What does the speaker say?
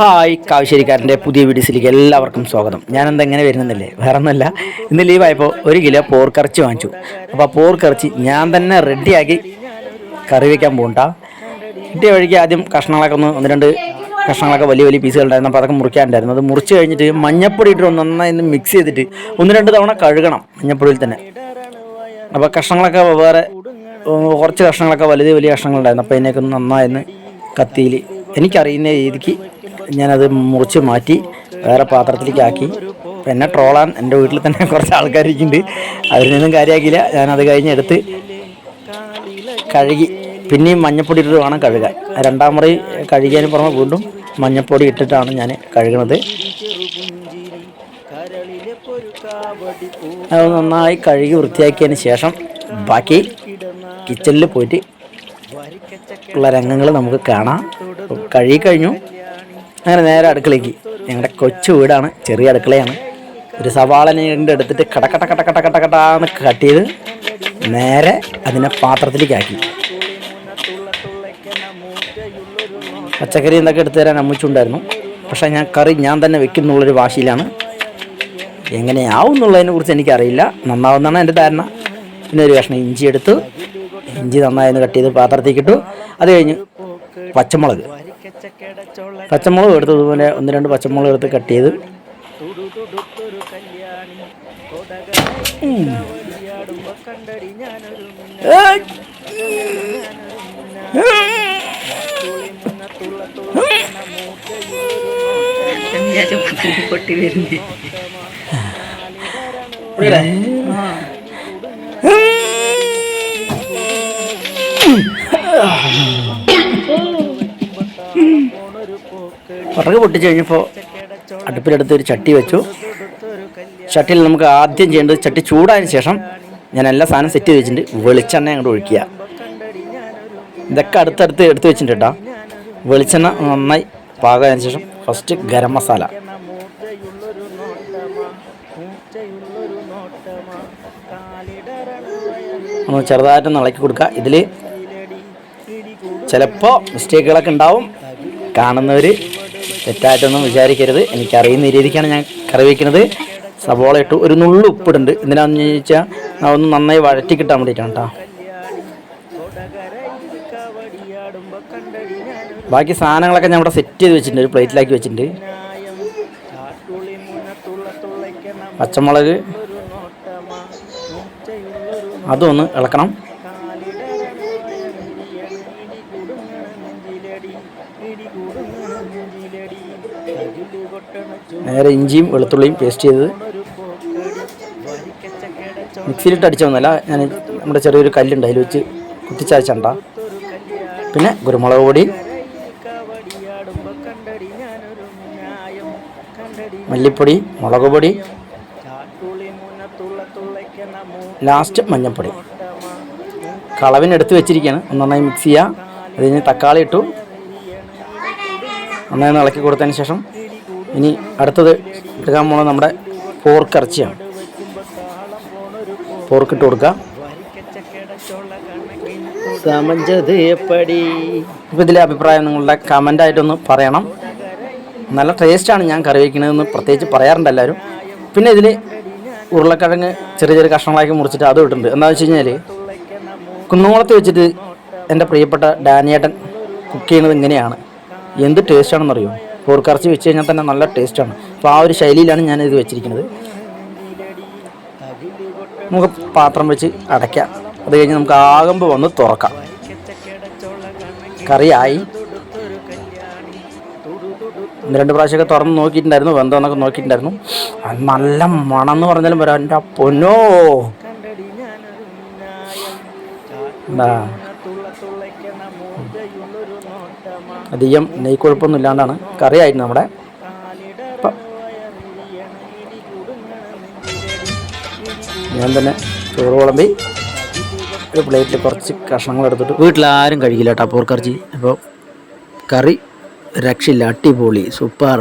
Hi കാവശ്ശേരിക്കാരൻ്റെ പുതിയ വീഡിയോസിലേക്ക് എല്ലാവർക്കും സ്വാഗതം. ഞാനെന്താ എങ്ങനെ വരുന്നില്ലേ, വേറെ ഒന്നുമല്ല, ഇന്ന് ലീവായപ്പോൾ 1 കിലോ പോർക്കിറച്ചി വാങ്ങിച്ചു. അപ്പോൾ ആ പോർക്കിറച്ചി ഞാൻ തന്നെ റെഡിയാക്കി കറി വയ്ക്കാൻ പോകണ്ട. കിട്ടിയ വഴിക്ക് ആദ്യം കഷ്ണങ്ങളൊക്കെ ഒന്ന് രണ്ട് കഷ്ണങ്ങളൊക്കെ വലിയ വലിയ പീസുകളുണ്ടായിരുന്നു. അപ്പോൾ അതൊക്കെ മുറിക്കാനുണ്ടായിരുന്നു. അത് മുറിച്ച് കഴിഞ്ഞിട്ട് മഞ്ഞപ്പൊടി ഇട്ട് നന്നായി മിക്സ് ചെയ്തിട്ട് 1-2 തവണ കഴുകണം മഞ്ഞപ്പൊടിയിൽ തന്നെ. അപ്പോൾ കഷ്ണങ്ങളൊക്കെ വേറെ കുറച്ച് കഷ്ണങ്ങളൊക്കെ വലിയ കഷ്ണങ്ങളുണ്ടായിരുന്നു. അപ്പോൾ അതിനൊക്കെ നന്നായി കത്തിയിൽ എനിക്കറിയുന്ന രീതിക്ക് ഞാനത് മുറിച്ച് മാറ്റി വേറെ പാത്രത്തിലേക്ക് ആക്കി. പിന്നെ ട്രോളാൻ എൻ്റെ വീട്ടിൽ തന്നെ കുറച്ച് ആൾക്കാരിക്കുന്നുണ്ട്, അതിൽ നിന്നും കാര്യമാക്കിയില്ല. ഞാനത് കഴിഞ്ഞെടുത്ത് കഴുകി പിന്നെയും മഞ്ഞപ്പൊടി ഇട്ടിട്ട് വേണം കഴുകാൻ. 2ാം മുറി കഴുകിയതിന് പുറമെ വീണ്ടും മഞ്ഞപ്പൊടി ഇട്ടിട്ടാണ് ഞാൻ കഴുകുന്നത്. അത് നന്നായി കഴുകി വൃത്തിയാക്കിയതിന് ശേഷം ബാക്കി കിച്ചണിൽ പോയിട്ട് ഉള്ള രംഗങ്ങൾ നമുക്ക് കാണാം. കഴുകി കഴിഞ്ഞു. അങ്ങനെ നേരെ അടുക്കളയ്ക്ക്. ഞങ്ങളുടെ കൊച്ചു വീടാണ്, ചെറിയ അടുക്കളയാണ്. ഒരു സവാളനെ എടുത്തിട്ട് കടക്കട്ടാന്ന് കട്ട് ചെയ്ത് നേരെ അതിനെ പാത്രത്തിലേക്ക് ആക്കി. പച്ചക്കറി എന്തൊക്കെ എടുത്തു തരാൻ അമ്മച്ചുണ്ടായിരുന്നു. പക്ഷേ കറി ഞാൻ തന്നെ വെക്കുന്നുള്ളൊരു വാശിയിലാണ്. എങ്ങനെയാവും എന്നുള്ളതിനെ കുറിച്ച് എനിക്കറിയില്ല, നന്നാവുന്നതാണ് എൻ്റെ ധാരണ. പിന്നെ ഒരു കഷ്ണം ഇഞ്ചി എടുത്തു, ഇഞ്ചി നന്നായി കട്ട് ചെയ്ത് പാത്രത്തേക്ക് ഇട്ടു. അത് കഴിഞ്ഞ് പച്ചമുളക് എടുത്തതുപോലെ 1-2 പച്ചമുളക് എടുത്ത് കട്ട് ചെയ്ത് പൊട്ടി വരുന്നേ പുറകെ പൊട്ടിച്ച് കഴിഞ്ഞപ്പോൾ അടുപ്പിലെടുത്ത് ഒരു ചട്ടി വെച്ചു. ചട്ടിയിൽ നമുക്ക് ആദ്യം ചെയ്യേണ്ടത്, ചട്ടി ചൂടായതിന് ശേഷം ഞാൻ എല്ലാ സാധനം സെറ്റ് ചെയ്ത് വെച്ചിട്ടുണ്ട്. വെളിച്ചെണ്ണ അങ്ങോട്ട് ഒഴിക്കുക. ഇതൊക്കെ അടുത്തടുത്ത് എടുത്ത് വെച്ചിട്ടുണ്ട് കേട്ടോ. വെളിച്ചെണ്ണ നന്നായി പാകമായതിനു ശേഷം ഫസ്റ്റ് ഗരം മസാല, ഒന്ന് ചെറുതായിട്ടൊന്ന് ഇളക്കി കൊടുക്കുക. ഇതിൽ ചിലപ്പോൾ മിസ്റ്റേക്കുകളൊക്കെ ഉണ്ടാവും, കാണുന്നവർ തെറ്റായിട്ടൊന്നും വിചാരിക്കരുത്. എനിക്കറിയുന്ന രീതിക്കാണ് ഞാൻ കറി വയ്ക്കുന്നത്. സവോള ഇട്ടു, ഒരു നുള്ളു ഉപ്പിടുന്നുണ്ട്. എന്തിനാണെന്ന് ചോദിച്ചാൽ ഒന്ന് നന്നായി വഴറ്റി കിട്ടാൻ വേണ്ടിയിട്ടാണ് കേട്ടോ. ബാക്കി സാധനങ്ങളൊക്കെ ഞാൻ ഇവിടെ സെറ്റ് ചെയ്ത് വെച്ചിട്ടുണ്ട്, ഒരു പ്ലേറ്റിലാക്കി വെച്ചിട്ടുണ്ട്. പച്ചമുളക് അതൊന്ന് ഇളക്കണം. നേരെ ഇഞ്ചിയും വെളുത്തുള്ളിയും പേസ്റ്റ് ചെയ്തത് മിക്സിയിലിട്ട് അടിച്ചൊന്നുമല്ല, ഞാൻ നമ്മുടെ ചെറിയൊരു കല്ലുണ്ട്, അതിൽ വെച്ച് കുത്തിച്ചരച്ചണ്ട. പിന്നെ കുരുമുളക് പൊടി, മല്ലിപ്പൊടി, മുളക് പൊടി, ലാസ്റ്റ് മഞ്ഞൾപ്പൊടി. കളവിനെടുത്ത് വെച്ചിരിക്കുകയാണ്. നന്നായി മിക്സ് ചെയ്യുക. അത് കഴിഞ്ഞ് തക്കാളി ഇട്ടു, നന്നായി ഇളക്കി കൊടുത്തതിന് ശേഷം ഇനി അടുത്തത് എടുക്കാൻ പോകുന്നത് നമ്മുടെ പോർക്കിറച്ചിയാണ്. പോർക്കിട്ട് കൊടുക്കുക. ഇപ്പോൾ ഇതിലെ അഭിപ്രായം നിങ്ങളുടെ കമൻ്റായിട്ടൊന്ന് പറയണം. നല്ല ടേസ്റ്റാണ് ഞാൻ കറി വയ്ക്കുന്നതെന്ന് പ്രത്യേകിച്ച് പറയാറുണ്ട് എല്ലാവരും. പിന്നെ ഇതിൽ ഉരുളക്കിഴങ്ങ് ചെറിയ കഷ്ണങ്ങളാക്കി മുറിച്ചിട്ട് അതും ഇട്ടിട്ടുണ്ട്. എന്താണെന്ന് വെച്ച് കഴിഞ്ഞാൽ കുന്നംകുളത്ത് വെച്ചിട്ട് എൻ്റെ പ്രിയപ്പെട്ട ഡാനിയേട്ടൻ കുക്ക് ചെയ്യുന്നത് ഇങ്ങനെയാണ്. എന്ത് ടേസ്റ്റാണെന്നറിയോ? പോർക്കിറച്ചി വെച്ച് കഴിഞ്ഞാൽ തന്നെ നല്ല ടേസ്റ്റാണ്. അപ്പോൾ ആ ഒരു ശൈലിയിലാണ് ഞാനിത് വെച്ചിരിക്കുന്നത്. നമുക്ക് പാത്രം വെച്ച് അടയ്ക്കാം. അത് കഴിഞ്ഞ് നമുക്ക് ആകുമ്പോൾ വന്ന് തുറക്കാം. കറിയായി. 1-2 പ്രാവശ്യമൊക്കെ തുറന്ന് നോക്കിയിട്ടുണ്ടായിരുന്നു, വെന്തോന്നൊക്കെ നോക്കിയിട്ടുണ്ടായിരുന്നു. നല്ല മണം എന്ന് പറഞ്ഞാലും വരാം. എൻ്റെ പൊന്നോ, എന്താ അധികം നെയ്ക്കൊഴുപ്പൊന്നും ഇല്ലാണ്ടാണ് കറിയായിരുന്നു നമ്മുടെ. ഞാൻ തന്നെ ചോറ് വിളമ്പി ഒരു പ്ലേറ്റിൽ കുറച്ച് കഷ്ണങ്ങൾ എടുത്തിട്ട്, വീട്ടിലാരും കഴിക്കില്ല കേട്ടോ പോർക്കിറച്ചി. അപ്പോൾ കറി രക്ഷയില്ല, അടിപൊളി, സൂപ്പർ.